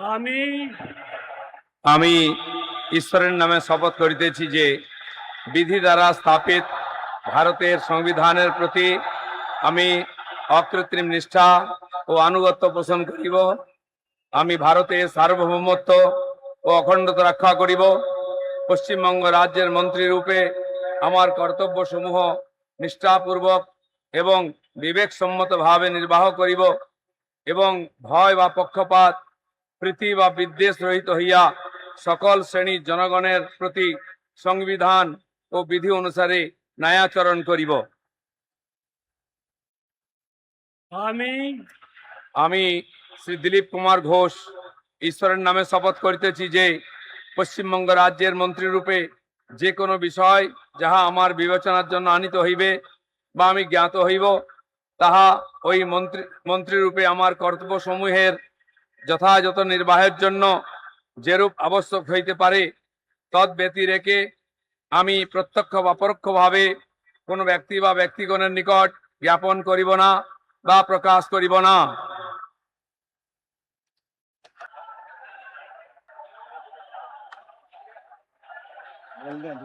আমি আমি ঈশ্বরের নামে শপথ করিতেছি যে বিধি দ্বারা স্থাপিত ভারতের সংবিধানের প্রতি আমি অকৃত্রিম নিষ্ঠা ও আনুগত্য পোষণ করিব। আমি ভারতের সার্বভৌমত্ব ও অখণ্ডতা রক্ষা করিব। পশ্চিমবঙ্গ রাজ্যের মন্ত্রী রূপে আমার কর্তব্যসমূহ নিষ্ঠাপূর্বক এবং বিবেকসম্মতভাবে নির্বাহ করিব এবং ভয় বা পক্ষপাত প্রীতি বা বিদ্বেষ রহিত হইয়া সকল শ্রেণীর জনগণের প্রতি সংবিধান ও বিধি অনুসারে ন্যায়াচরণ করিব। আমি আমি শ্রী দিলীপ কুমার ঘোষ ঈশ্বরের নামে শপথ করিতেছি যে পশ্চিমবঙ্গ রাজ্যের মন্ত্রী রূপে যে কোনো বিষয় যাহা আমার বিবেচনার জন্য আনিত হইবে বা আমি জ্ঞাত হইব, তাহা ওই মন্ত্রী রূপে আমার কর্তব্যসমূহের যথাযথ নির্বাহের জন্য যেরূপ আবশ্যক হইতে পারে তদ ব্যতি রেখে আমি প্রত্যক্ষ বা পরোক্ষভাবে কোনো ব্যক্তি বা ব্যক্তিগণের নিকট জ্ঞাপন করিব না বা প্রকাশ করিব না। বলবেন